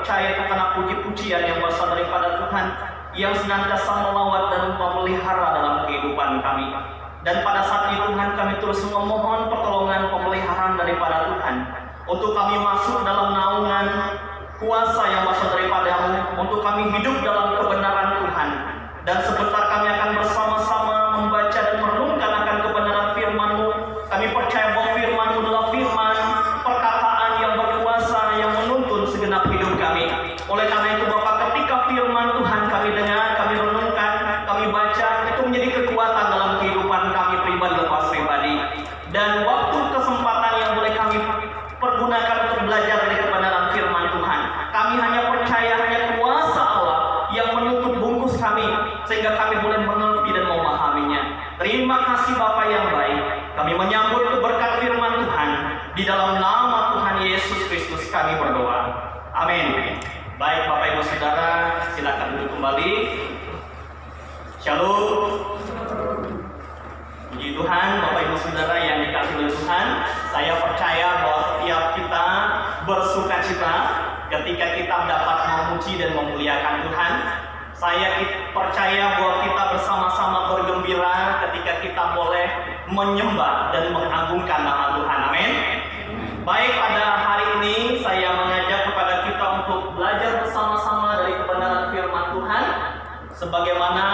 percaya karena puji-pujian yang berasal daripada Tuhan yang senantiasa melawat dan memelihara dalam kehidupan kami. Dan pada saat ini Tuhan, kami terus memohon pertolongan pemeliharaan daripada Tuhan untuk kami masuk dalam naungan kuasa yang berasal daripada-Mu, untuk kami hidup dalam kebenaran Tuhan. Dan sebentar kami akan bersama-sama membaca dan merenungkan akan kebenaran firman-Mu. Kami percaya bahwa firman-Mu adalah firman perkataan yang berkuasa yang menuntun segenap hidup kami. Oleh karena itu Bapak, ketika firman Tuhan kami dengar, kami renungkan, kami baca, itu menjadi kekuatan dalam kehidupan kami pribadi lepas pribadi. Dan waktu kesempatan yang boleh kami pergunakan untuk belajar dari kebenaran firman Tuhan, kami hanya percaya hanya kuasa Allah yang menutup bungkus kami sehingga kami boleh mengerti dan memahaminya. Terima kasih Bapa yang baik. Kami menyambut berkat firman Tuhan di dalam nama Tuhan Yesus Kristus kami berdoa. Amin. Baik Bapak Ibu Saudara, silakan duduk kembali. Shalom. Puji Tuhan, Bapak Ibu Saudara yang dikasihi oleh Tuhan, saya percaya bahwa setiap kita bersukacita ketika kita dapat memuji dan memuliakan Tuhan. Saya percaya bahwa kita bersama-sama bergembira ketika kita boleh menyembah dan mengagungkan nama Tuhan. Amin. Baik, pada hari ini saya mengajak kepada kita untuk belajar bersama-sama dari kebenaran firman Tuhan. Sebagaimana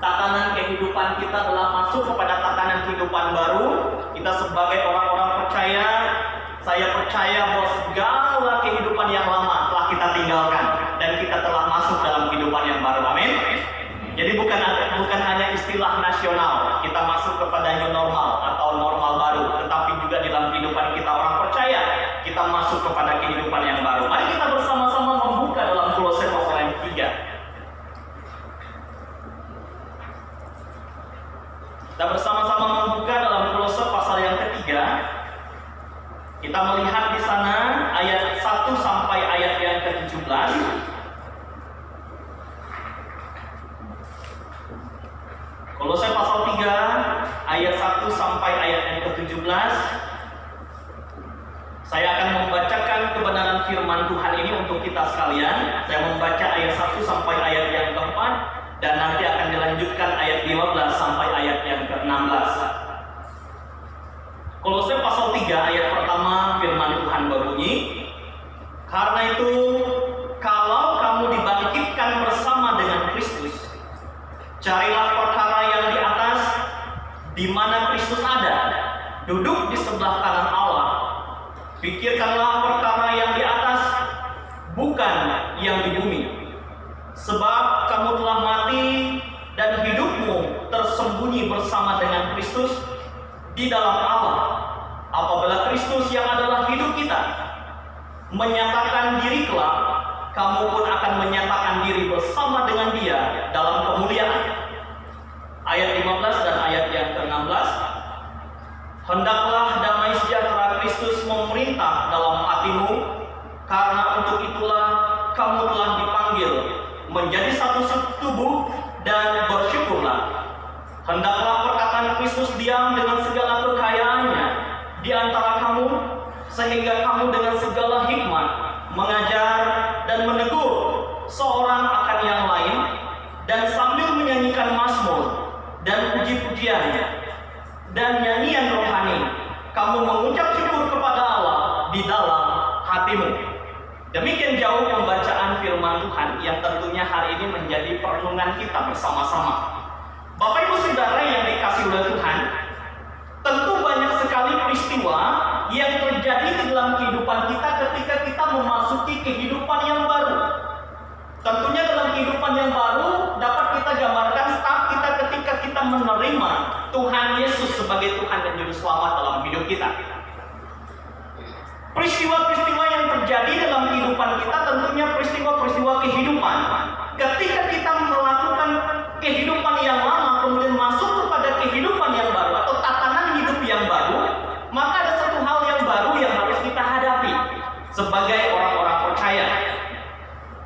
tatanan kehidupan kita telah masuk kepada tatanan kehidupan baru, kita sebagai orang-orang percaya, saya percaya bahwa segala kehidupan yang lama telah kita tinggalkan dan kita telah masuk dalam kehidupan yang baru. Amin. Jadi bukan hanya istilah nasional kita masuk kepada new normal atau normal baru, tetapi juga dalam kehidupan kita orang percaya kita masuk kepada kehidupan yang baru. Mari kita bersama-sama membuka dalam Kolose pasal yang 3. Kita bersama-sama membuka dalam Kolose pasal yang ketiga. Kita melihat di sana ayat 1 sampai ayat yang ke-17. Kolose pasal 3 ayat 1 sampai ayat yang ke-17. Saya akan membacakan kebenaran firman Tuhan ini untuk kita sekalian. Saya membaca ayat 1 sampai ayat yang ke-4 dan nanti akan dilanjutkan ayat 15 sampai ayat yang ke-16. Kolose pasal 3 ayat pertama firman Tuhan berbunyi, "Karena itu, kalau kamu dibangkitkan bersama dengan Kristus, carilah perkara yang di atas, di mana Kristus ada, duduk di sebelah kanan Allah. Pikirkanlah perkara yang di atas, bukan yang di bumi. Sebab kamu telah mati dan hidupmu tersembunyi bersama dengan Kristus di dalam Allah. Apabila Kristus yang adalah hidup kita menyatakan diri kelak, kamu pun akan menyatakan diri bersama dengan Dia dalam kemuliaan." Ayat 15 dan ayat yang ke-16. "Hendaklah damai sejahtera Kristus memerintah dalam hatimu, karena untuk itulah kamu telah dipanggil menjadi satu tubuh, dan bersyukurlah. Hendaklah perkataan Kristus diam dengan segala kekayaannya di antara kamu, sehingga kamu dengan segala hikmat mengajar dan menegur seorang akan yang lain, dan sambil menyanyikan mazmur dan puji-pujian dan nyanyian rohani, kamu mengucap syukur kepada Allah di dalam hatimu." Demikian jauh pembacaan firman Tuhan yang tentunya hari ini menjadi perenungan kita bersama-sama. Bapak Ibu Saudara yang dikasihi oleh Tuhan, tentu banyak sekali peristiwa yang terjadi di dalam kehidupan kita ketika kita memasuki kehidupan yang baru. Tentunya dalam kehidupan yang baru dapat kita gambarkan saat kita ketika kita menerima Tuhan Yesus sebagai Tuhan dan Juru Selamat dalam hidup kita. Peristiwa-peristiwa yang terjadi dalam kehidupan kita tentunya peristiwa-peristiwa kehidupan. Ketika kita melakukan kehidupan yang lama kemudian masuk kepada kehidupan yang baru atau tatanan hidup yang baru, maka ada satu hal yang baru yang harus kita hadapi sebagai orang-orang percaya.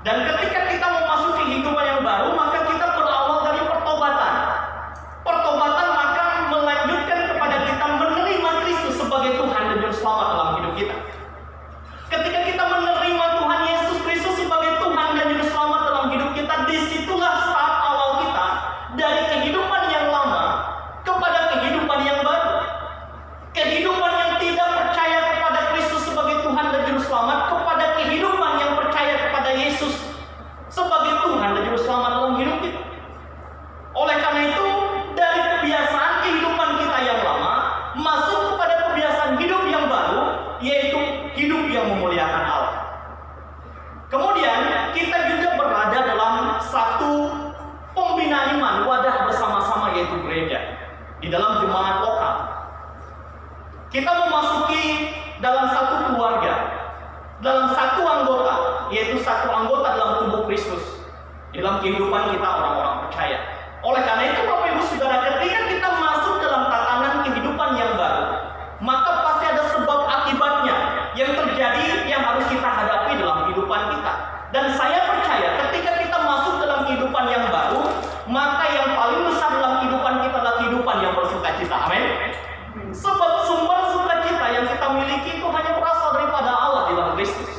Dan ketika kita memasuki kehidupan yang baru, maka kita berawal dari pertobatan. Pertobatan maka melanjutkan kepada kita menerima Kristus sebagai Tuhan dan Juru Selamat dalam hidup kita. Ketika kita menerima Tuhan Yesus Kristus satu pembinaan iman, wadah bersama-sama, yaitu gereja, di dalam jemaat lokal. Kita memasuki dalam satu keluarga, dalam satu anggota, yaitu satu anggota dalam tubuh Kristus, dalam kehidupan kita orang-orang percaya. Oleh karena itu, Bapak Ibu Saudara, ketika kita masuk dalam tatanan kehidupan yang baru, maka pasti ada sebab akibatnya yang terjadi, yang harus kita hadapi dalam kehidupan kita. Dan saya percaya ketika kita masuk dalam kehidupan yang baru, maka yang paling besar dalam kehidupan kita adalah kehidupan yang bersukacita. Amin. Sebab sumber sukacita yang kita miliki itu hanya berasal daripada Allah di dalam Kristus.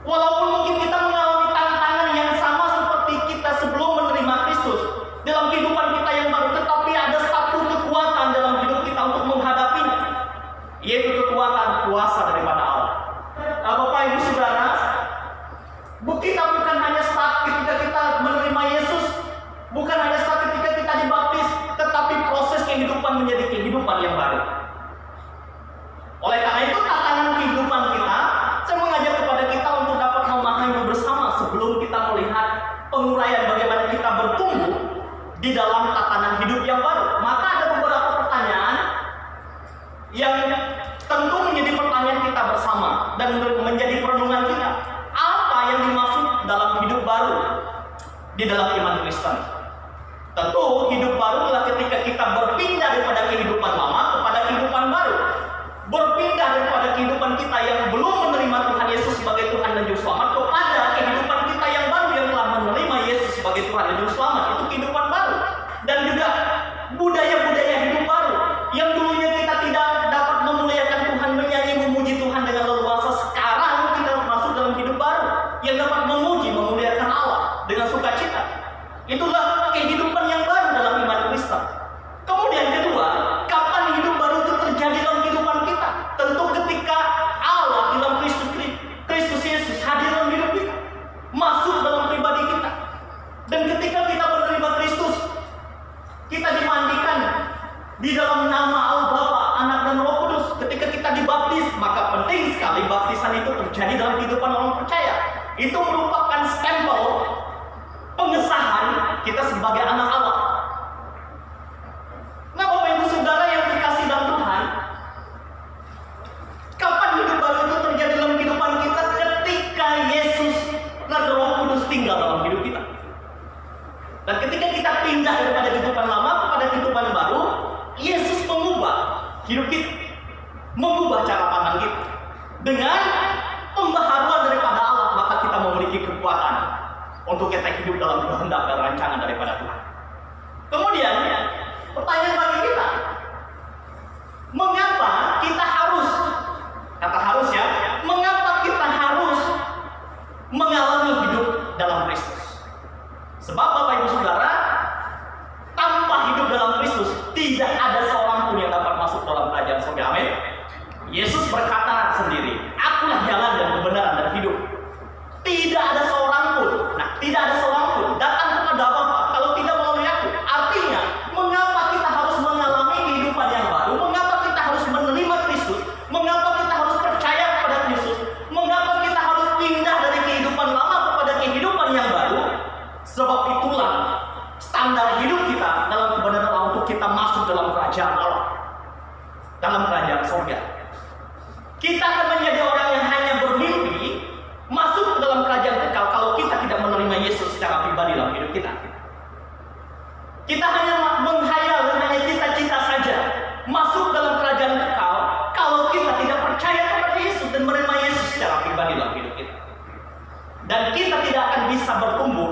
Walaupun mungkin kita mengalami tantangan yang sama seperti kita sebelum menerima Kristus dalam kehidupan kita yang baru, tetapi ada satu kekuatan dalam hidup kita untuk menghadapinya, yaitu kekuatan kuasa daripada Allah. Bapak Ibu Saudara, kita bukan hanya saat ketika kita menerima Yesus, bukan hanya saat ketika kita dibaptis, tetapi proses kehidupan menjadi kehidupan yang baru. Oleh karena itu, tatanan kehidupan kita, saya mengajak kepada kita untuk dapat memahami bersama sebelum kita melihat penguraian bagaimana kita bertumbuh di dalam tatanan hidup yang baru. Maka ada beberapa pertanyaan yang tentu menjadi pertanyaan kita bersama dan menjadi perenungan kita. Apa yang dimaksud dalam hidup baru di dalam iman Kristen? Tentu hidup baru adalah ketika kita berpindah daripada kehidupan lama kepada kehidupan baru. Berpindah daripada kehidupan kita yang belum menerima Tuhan Yesus sebagai Tuhan dan Juru Selamat kepada kehidupan kita yang baru yang telah menerima Yesus sebagai Tuhan dan Juru Selamat. Itu kehidupan baru. Dan juga budaya-budaya hidup baru yang dulunya kita tidak dapat memuliakan Tuhan, menyanyi, memuji Tuhan dengan leluasa. Sekarang kita masuk dalam hidup baru yang dapat memuji, memuliakan Allah dengan sukacita. Itulah kehidupan yang baru dalam iman Kristen. Kemudian kedua, kapan hidup baru itu terjadi dalam kehidupan kita? Tentu ketika Allah dalam Kristus Yesus hadir dalam hidup kita, masuk dalam pribadi kita. Dan ketika kita menerima Kristus, kita dimandikan di dalam nama Allah Bapa, Anak dan Roh Kudus. Ketika kita dibaptis, maka penting sekali baptisan itu terjadi dalam kehidupan orang percaya. Itu merupakan stempel pengesahan kita sebagai anak Allah. Nah, Bapak Ibu Saudara yang dikasihi dalam Tuhan, kapan hidup baru itu terjadi dalam kehidupan kita? Ketika Yesus dan Roh Kudus tinggal dalam hidup kita. Dan ketika kita pindah daripada kehidupan lama kepada kehidupan baru, Yesus mengubah hidup kita, mengubah cara pandang kita. Dengan pembaharuan daripada Allah, maka kita memiliki kekuatan untuk kita hidup dalam kehendak dan rancangan daripada Tuhan. Kemudian, pertanyaan bagi kita, mengapa kita harus, kata harus ya, mengapa kita harus mengalami hidup dalam Kristus? Sebab Bapak Ibu Saudara, tanpa hidup dalam Kristus, tidak ada seorang pun yang dapat masuk dalam kerajaan surga. Amin. Yesus berkata sendiri, "Akulah jalan dan kebenaran dan hidup." Tidak ada seorang pun, tidak ada seorang pun datang kepada Bapa kalau tidak melalui aku. Artinya, mengapa kita harus mengalami kehidupan yang baru? Mengapa kita harus menerima Kristus? Mengapa kita harus percaya kepada Kristus? Mengapa kita harus pindah dari kehidupan lama kepada kehidupan yang baru? Sebab itulah standar hidup kita dalam kebenaran Allah untuk kita masuk dalam kerajaan Allah, dalam kerajaan surga. Kita akan menjadi orang yang hanya bermimpi masuk ke dalam kerajaan kekal kalau kita tidak menerima Yesus secara pribadi dalam hidup kita. Kita hanya menghayal dan hanya cita-cita saja masuk dalam kerajaan kekal kalau kita tidak percaya kepada Yesus dan menerima Yesus secara pribadi dalam hidup kita. Dan kita tidak akan bisa bertumbuh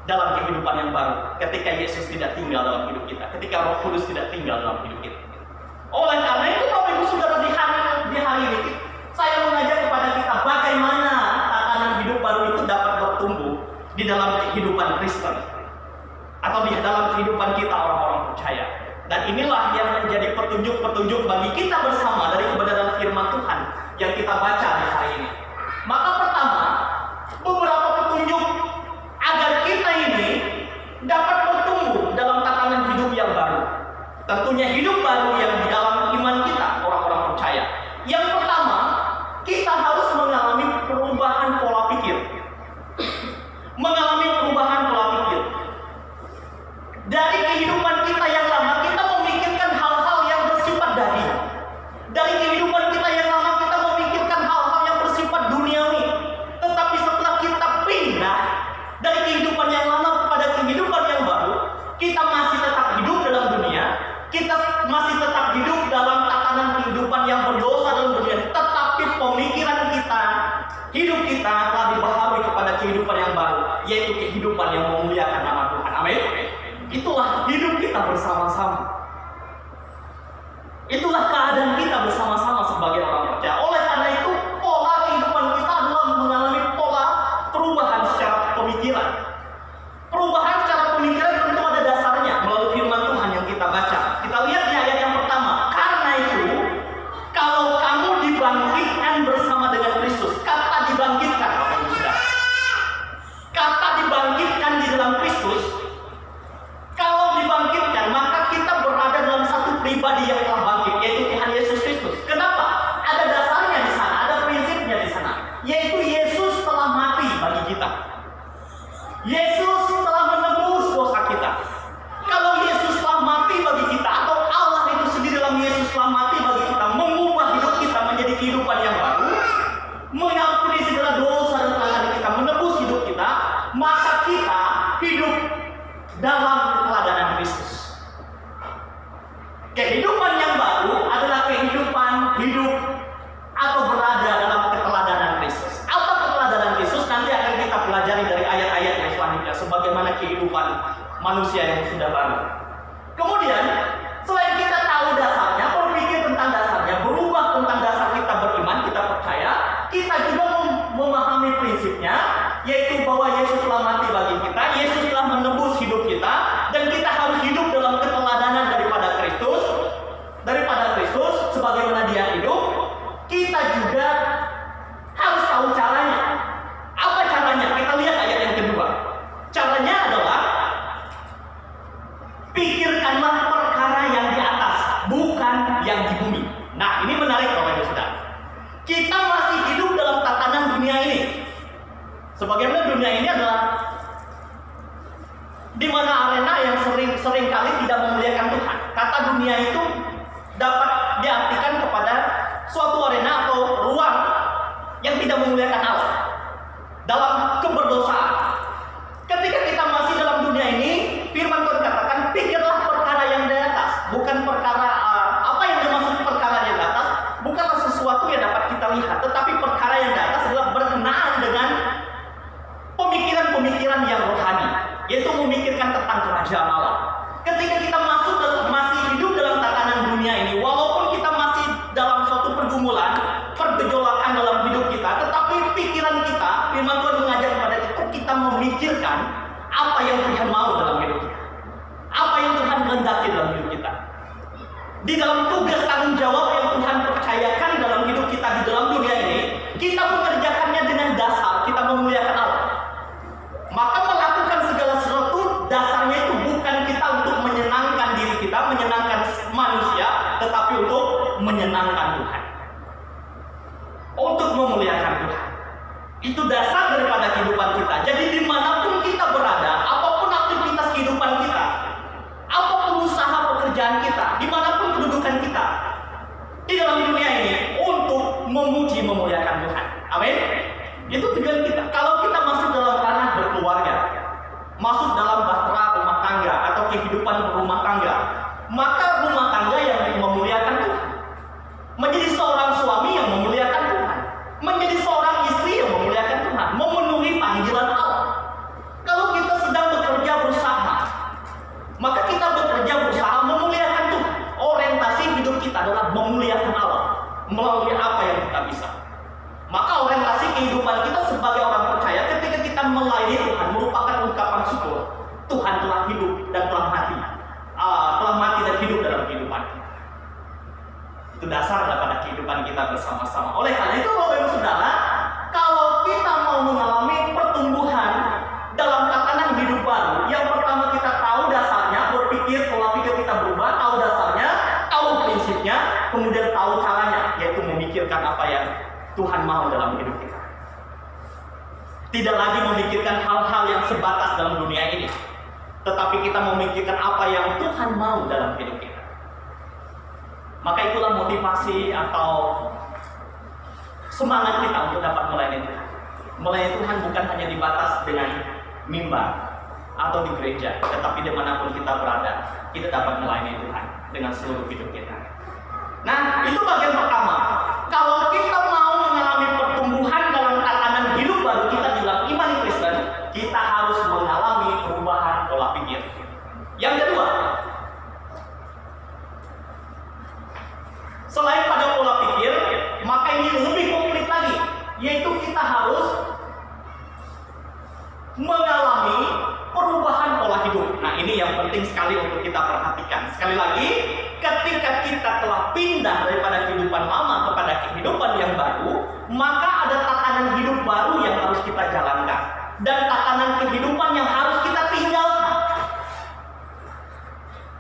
dalam kehidupan yang baru ketika Yesus tidak tinggal dalam hidup kita, ketika Roh Kudus tidak tinggal dalam hidup kita. Oleh karena itu, Bapak Ibu Saudara, di hari ini saya mengajak kepada kita bagaimana tatanan hidup baru itu dapat bertumbuh di dalam kehidupan Kristen atau di dalam kehidupan kita orang-orang percaya. Dan inilah yang menjadi petunjuk-petunjuk bagi kita bersama dari kebenaran firman Tuhan yang kita baca di hari ini. Maka pertama, beberapa petunjuk agar kita ini dapat bertumbuh dalam tatanan hidup yang baru. Tentunya hidup baru yang di dalam iman kita, orang-orang percaya. Yang pertama, kita harus mengalami perubahan pola pikir. Mengalami perubahan pola yaitu kehidupan yang memuliakan nama Tuhan. Amin. Itulah hidup kita bersama-sama. Itulah keadaan kita bersama-sama sebagai orang percaya. Oleh karena itu, pola kehidupan kita adalah mengalami pola perubahan secara pemikiran. Perubahan secara pemikiran tentu ada dasarnya melalui firman Tuhan yang kita baca. Kita lihat di ayat yang pertama. Karena itu, kalau kamu dibangkitkan bersama dengan Kristus. Kata dibangkitkan, Bapak Ibu Saudara. Kata dibangkitkan di dalam Kristus. Kalau dibangkitkan, maka kita berada dalam satu pribadi yang telah bangkit, yaitu Tuhan Yesus Kristus. Kenapa? Ada dasarnya di sana, ada prinsipnya di sana, yaitu Yesus telah mati bagi kita. Yesus telah menebus dosa kita. Kalau Yesus telah mati bagi kita, atau Allah itu sendiri dalam Yesus telah mati bagi kita, mengubah hidup kita menjadi kehidupan yang baru, mengampuni segala dosa dan pelanggaran kita, menebus hidup kita, maka kita hidup dalam keteladanan Kristus. Kehidupan yang baru adalah kehidupan hidup atau berada dalam keteladanan Kristus. Apa keteladanan Kristus? Nanti akan kita pelajari dari ayat-ayat yang selanjutnya, sebagaimana kehidupan manusia yang sudah baru. Kemudian, selain kita tahu dasarnya, berpikir tentang dasarnya, berubah tentang dasar kita beriman, kita percaya, kita juga memahami prinsipnya, yaitu bahwa Yesus telah mati bagi kita, Yesus telah menebus hidup kita, dan kita harus hidup dalam keteladanan daripada Kristus, sebagaimana Dia hidup. Kita juga harus tahu caranya. Apa caranya? Kita lihat ayat yang kedua. Caranya adalah pikirkanlah perkara yang di atas, bukan yang di bumi. Nah, ini menarik Bapak Ibu Saudara. Kita masih hidup dalam tatanan dunia ini. Sebagaimana dunia ini adalah di mana arena yang sering kali tidak memuliakan Tuhan. Kata dunia itu dapat diartikan kepada suatu arena atau ruang yang tidak memuliakan Allah dalam keberdosaan. Ketika kita masih dalam dunia ini, firman Tuhan katakan, pikirlah perkara yang di atas, bukan perkara apa yang dimaksud perkara yang di atas, bukanlah sesuatu yang dapat kita lihat, tetapi perkara yang di atas adalah berkenaan dengan pemikiran-pemikiran yang rohani, yaitu memikirkan tentang kerajaan Allah. Ketika kita masih hidup dalam tatanan dunia ini, walaupun kita masih dalam suatu pergumulan, pergejolakan dalam hidup kita, tetapi pikiran kita, firman Tuhan mengajar kepada kita memikirkan apa yang Tuhan mau dalam hidup kita, apa yang Tuhan kehendaki dalam hidup kita. Di dalam tugas tanggung jawab yang Tuhan percayakan dalam hidup kita di dalam dunia ini, kita mengerjakannya dengan dasar kita memuliakan Allah. Maka melakukan segala sesuatu dasarnya itu bukan kita untuk menyenangkan diri kita, menyenangkan manusia, tetapi untuk menyenangkan Tuhan, untuk memuliakan Tuhan. Itu dasar daripada kehidupan kita. Jadi dimanapun kita berada, apapun aktivitas kehidupan kita, apapun usaha pekerjaan kita, dimanapun kedudukan kita di dalam dunia ini, untuk memuji memuliakan Tuhan. Amin. Itu tujuan kita. Kalau kita masuk dalam ranah berkeluarga, masuk dalam bahtera rumah tangga atau kehidupan rumah tangga, maka rumah tangga yang memuliakan Tuhan, menjadi seorang suami yang memuliakan Tuhan, menjadi seorang istri yang memuliakan Tuhan, memenuhi panggilan Allah. Kalau kita sedang bekerja berusaha, maka kita bekerja berusaha memuliakan Tuhan. Orientasi hidup kita adalah memuliakan Allah melalui apa yang kita bisa. Maka orientasi kehidupan kita sebagai orang percaya ketika kita melayani Tuhan merupakan ungkapan syukur. Tuhan telah hidup dan telah mati dan hidup dalam kehidupan kita. Itu dasar daripada kehidupan kita bersama-sama. Oleh karena itu, Bapak Ibu Saudara, kalau kita mau mengalami pertumbuhan dalam tatanan hidup baru, yang pertama kita tahu dasarnya, berpikir, pola pikir kita berubah, tahu dasarnya, tahu prinsipnya, kemudian tahu caranya, yaitu memikirkan apa yang Tuhan mau dalam hidup kita. Tidak lagi memikirkan hal-hal yang sebatas dalam dunia ini, tetapi kita memikirkan apa yang Tuhan mau dalam hidup kita. Maka itulah motivasi atau semangat kita untuk dapat melayani Tuhan. Melayani Tuhan bukan hanya dibatas dengan mimbar atau di gereja, tetapi dimanapun kita berada, kita dapat melayani Tuhan dengan seluruh hidup kita. Nah, itu bagian pertama. Kalau kita mau mengalami pertumbuhan dalam tatanan hidup baru kita di dalam iman Kristen, kita harus mengalami perubahan pola hidup. Nah, ini yang penting sekali untuk kita perhatikan. Sekali lagi, ketika kita telah pindah daripada kehidupan lama kepada kehidupan yang baru, maka ada tatanan hidup baru yang harus kita jalankan dan tatanan kehidupan yang harus kita tinggalkan.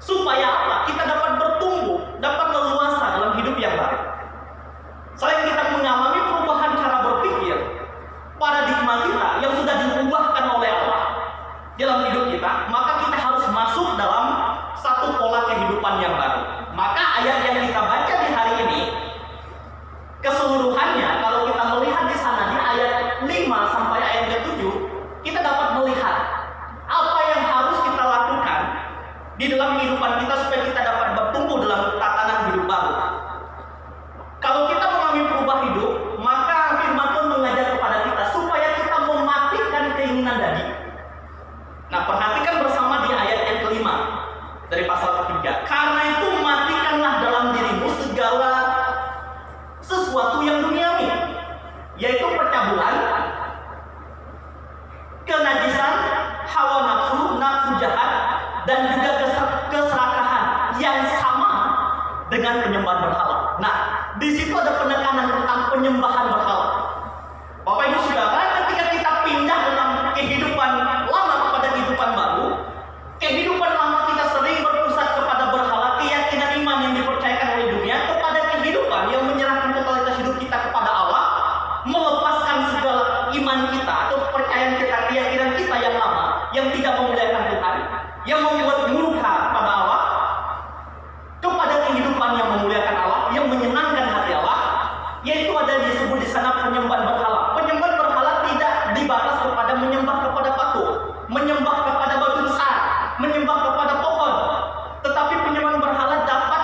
Supaya apa? Kita dapat bertumbuh, dapat leluasa dalam hidup yang baru. Selain kita mengalami perubahan cara berpikir, paradigma kita yang sudah diubahkan oleh Allah dalam hidup kita, maka kita harus masuk dalam satu pola kehidupan yang baru. Maka ayat yang kita baca di hari ini keseluruhannya, kalau kita melihat di sana di ayat 5 sampai ayat ke-7, kita dapat melihat apa yang harus kita lakukan di dalam kehidupan kita supaya kita dapat bertumbuh dalam tatanan hidup baru. Kalau kita mengalami perubahan hidup, maka firman Tuhan mengajar kepada kita supaya kita mematikan keinginan daging. Nah, perhatikan bersama di ayat yang ke-5 dari pasal ketiga. Karena itu matikanlah dalam dirimu segala sesuatu yang duniawi, yaitu percabulan, kenajisan, hawa nafsu, nafsu jahat, dan juga keserakahan yang sama dengan penyembahan berhala. Nah, di situ ada penekanan tentang penyembahan berhala. Bapak Ibu Saudara, ketika kita pindah dalam kehidupan lama kepada kehidupan baru, kehidupan lama kita sering berpusat kepada berhala, keyakinan iman yang dipercayakan oleh dunia, kepada kehidupan yang menyerahkan totalitas hidup kita kepada Allah, melepaskan segala iman kita atau kepercayaan kita, keyakinan kita yang lama, yang tidak memuliakan Tuhan, yang membuat murka kepada Allah, kepada kehidupan yang memuliakan Allah, yang menyenangkan hati Allah, yaitu ada disebut di sana penyembahan berhala. Penyembahan berhala tidak dibatas kepada menyembah kepada patung, menyembah kepada batu besar, menyembah kepada pohon, tetapi penyembahan berhala dapat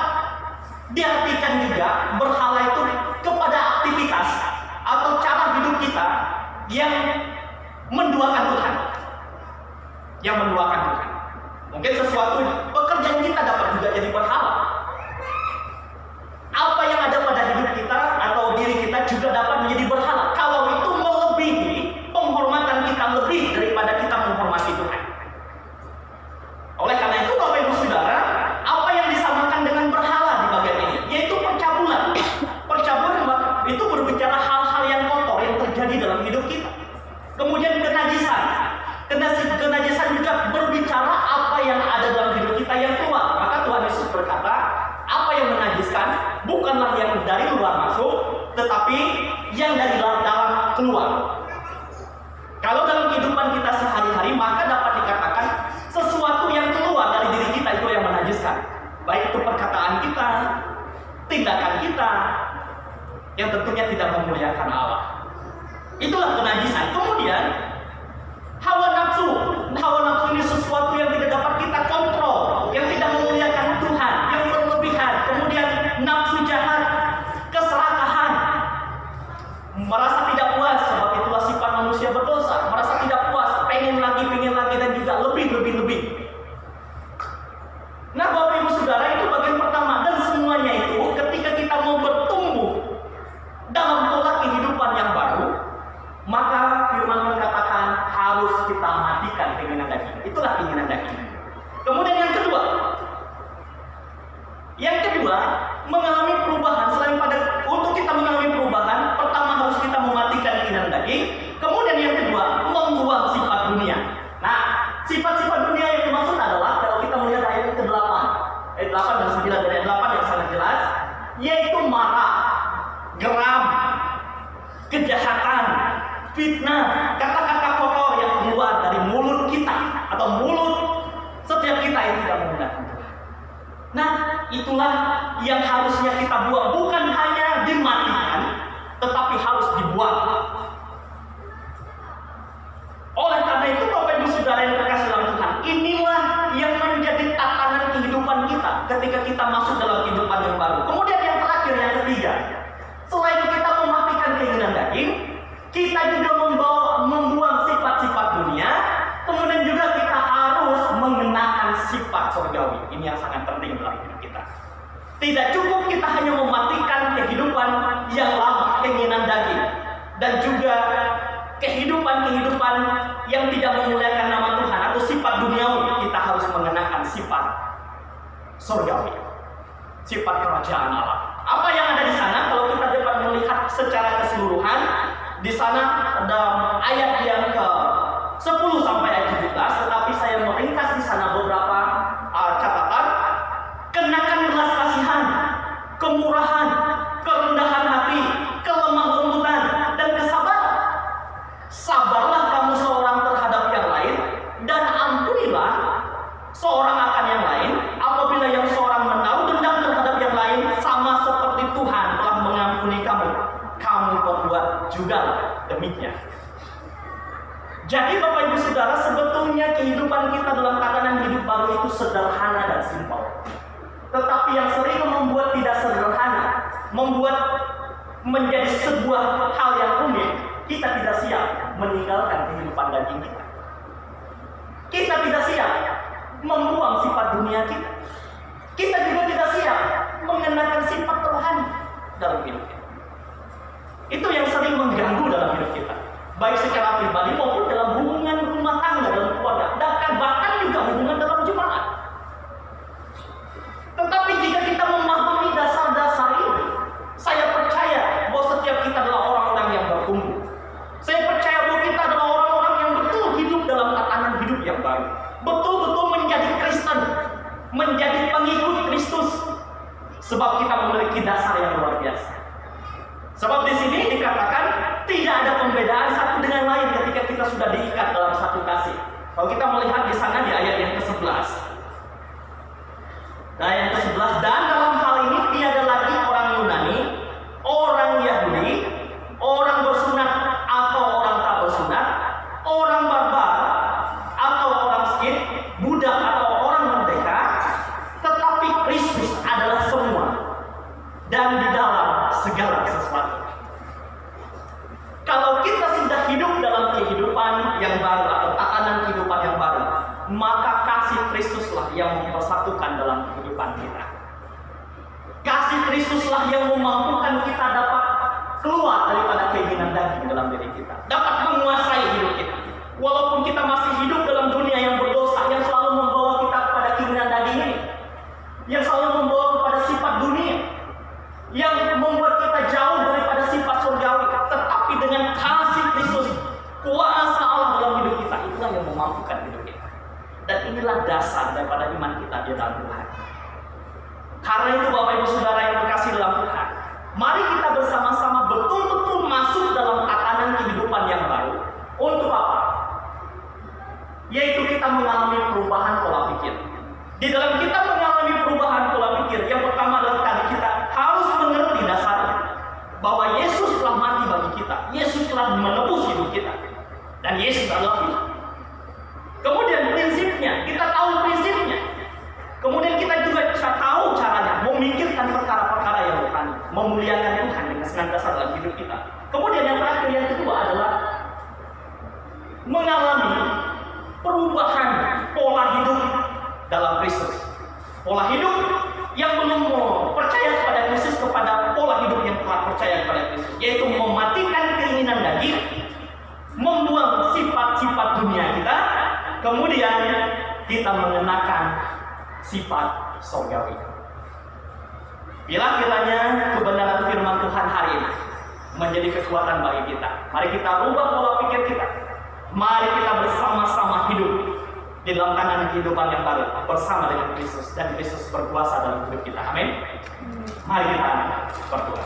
diartikan juga berhala itu kepada aktivitas atau cara hidup kita yang menduakan Tuhan, yang menduakan Tuhan. Mungkin sesuatu pekerjaan kita dapat juga jadi berhala. Apa yang ada pada hidup kita atau diri kita juga dapat menjadi berhala kalau itu melebihi penghormatan kita, lebih daripada kita menghormati Tuhan. Oleh karena itu, Bapak Ibu Saudara, apa yang disamakan dengan berhala di bagian ini, yaitu percabulan. Percabulan itu berbicara hal-hal yang kotor yang terjadi dalam hidup kita. Kemudian kenajisan. Kenajisan juga berbicara apa yang ada dalam hidup kita yang keluar. Maka Tuhan Yesus berkata, apa yang menajiskan bukanlah yang dari luar masuk, tetapi yang dari dalam keluar. Kalau dalam kehidupan kita sehari-hari, maka dapat dikatakan sesuatu yang keluar dari diri kita itu yang menajiskan. Baik itu perkataan kita, tindakan kita, yang tentunya tidak memuliakan Allah. Itulah kenajisan. Kemudian hawa nafsu. Hawa nafsu ini sesuatu yang tidak dapat kita kontrol, yang tidak memuliakan Tuhan, yang berlebihan. Kemudian nafsu jahat, keserakahan, merasa tidak puas, sebab itulah sifat manusia berdosa. Merasa tidak puas, pengen lagi, dan juga lebih. Nah, Bapak Ibu Saudara, itu bagian pertama. Dan semuanya itu ketika kita mau bertumbuh dalam pola kehidupan yang baru, maka firman Tuhan katakan harus kita matikan keinginan daging. Itulah keinginan daging. Kemudian yang kedua, mengalami perubahan. Selain untuk kita mengalami perubahan, pertama harus kita mematikan keinginan daging. Kemudian yang kedua, membuang sifat dunia. Nah, sifat-sifat dunia yang dimaksud adalah, kalau kita melihat ayat ke-8, ayat 8 dan 9 dari ayat 8 yang sangat jelas, yaitu marah, geram, kejahatan, fitnah, kata-kata kotor yang keluar dari mulut kita atau mulut setiap kita yang tidak menggunakan Tuhan. Nah, itulah yang harusnya kita buang, bukan hanya dimatikan, tetapi harus dibuang. Oleh karena itu, Bapak Ibu Saudara yang terkasih dalam Tuhan, inilah yang menjadi tatanan kehidupan kita ketika kita masuk dalam kehidupan yang baru. Kemudian yang terakhir, yang ketiga, selain kita mematikan keinginan daging, kita juga membuang sifat-sifat dunia. Kemudian juga kita harus mengenakan sifat surgawi. Ini yang sangat penting dalam hidup kita. Tidak cukup kita hanya mematikan kehidupan yang lama, keinginan daging, dan juga kehidupan yang tidak memuliakan nama Tuhan atau sifat duniawi, kita harus mengenakan sifat surgawi, sifat kerajaan Allah. Apa yang ada di sana? Kalau kita dapat melihat secara keseluruhan, di sana ada ayat yang ke 10 sampai ayat 17, tetapi saya meringkas di sana beberapa catatan. Kenakan belas kasihan, kemurahan, kerendahan hati, kelemah lembutan, dan kesabaran. Sabarlah kamu seorang terhadap yang lain, dan ampunilah seorang akan yang lain. Apabila yang seorang menaruh dendam terhadap yang lain, sama seperti Tuhan telah mengampuni kamu, kamu berbuat juga demikian. Jadi Bapak Ibu Saudara, sebetulnya kehidupan kita dalam tatanan hidup baru itu sederhana dan simpel. Tetapi yang sering membuat tidak sederhana, membuat menjadi sebuah hal yang rumit, kita tidak siap meninggalkan kehidupan daging kita. Kita tidak siap membuang sifat dunia kita. Kita juga tidak siap mengenakan sifat rohani dalam hidup kita. Itu yang sering mengganggu dalam hidup kita, baik secara pribadi maupun dalam hubungan rumah tangga, dalam keluarga, dan bahkan juga hubungan dalam jemaat. Tetapi jika kita memahami dasar-dasar ini, saya percaya bahwa setiap kita adalah orang-orang yang bertumbuh. Saya percaya bahwa kita adalah orang-orang yang betul hidup dalam tatanan hidup yang baru, betul-betul menjadi Kristen, menjadi pengikut Kristus, sebab kita memiliki dasar yang luar biasa. Sebab di sini dikatakan tidak ada pembedaan satu dengan lain ketika kita sudah diikat dalam satu kasih. Kalau kita melihat di sana di ayat yang ke-11. Nah, yang ke-11, dan dalam hal ini tiada lagi orang Yunani, orang Yahudi, orang bersunat atau orang tak bersunat, orang barbar atau orang miskin, budak atau orang merdeka, tetapi Kristus adalah semua dan di dalam segala sesuatu. Kalau kita sudah hidup dalam kehidupan yang baru atau tatanan kehidupan yang baru, maka kasih Kristuslah yang mempersatukan dalam kehidupan kita. Kasih Kristuslah yang memampukan kita dapat keluar daripada keinginan daging dalam diri kita, dapat menguasai hidup kita. Walaupun kita masih hidup dalam dunia yang berdosa, yang selalu membawa kita kepada keinginan daging ini, yang selalu membawa kepada sifat dunia, yang membuat kita jauh daripada sifat surgawi. Tetapi dengan kasih Kristus, kuasa Allah dalam hidup kita, itulah yang memampukan hidup kita. Dan inilah dasar daripada iman kita di dalam Tuhan. Karena itu Bapak Ibu Saudara yang berkasih dalam Tuhan, mari kita bersama-sama betul-betul masuk dalam tatanan kehidupan yang baru. Untuk apa? Yaitu kita mengalami perubahan pola pikir. Di dalam kita mengalami perubahan pola pikir, yang pertama adalah tadi kita harus mengerti dasarnya, bahwa Yesus telah mati bagi kita, Yesus telah menebus hidup kita, dan Yesus adalah Tuhan. Kemudian prinsipnya, kita tahu prinsipnya. Kemudian kita juga bisa tahu caranya memikirkan perkara-perkara yang rohani, memuliakan Tuhan dengan senantiasa dalam hidup kita. Kemudian yang terakhir, yang kedua adalah mengalami perubahan pola hidup dalam Kristus. Pola hidup yang belum percaya kepada Kristus kepada pola hidup yang telah percaya kepada Kristus, yaitu mematikan keinginan daging, membuang sifat-sifat dunia kita, kemudian kita mengenakan sifat surgawi. Bila kiranya kebenaran firman Tuhan hari ini menjadi kekuatan bagi kita, mari kita rubah pola pikir kita. Mari kita bersama-sama hidup di dalam tatanan kehidupan yang baru bersama dengan Kristus, dan Kristus berkuasa dalam hidup kita. Amin. Mari kita berdoa.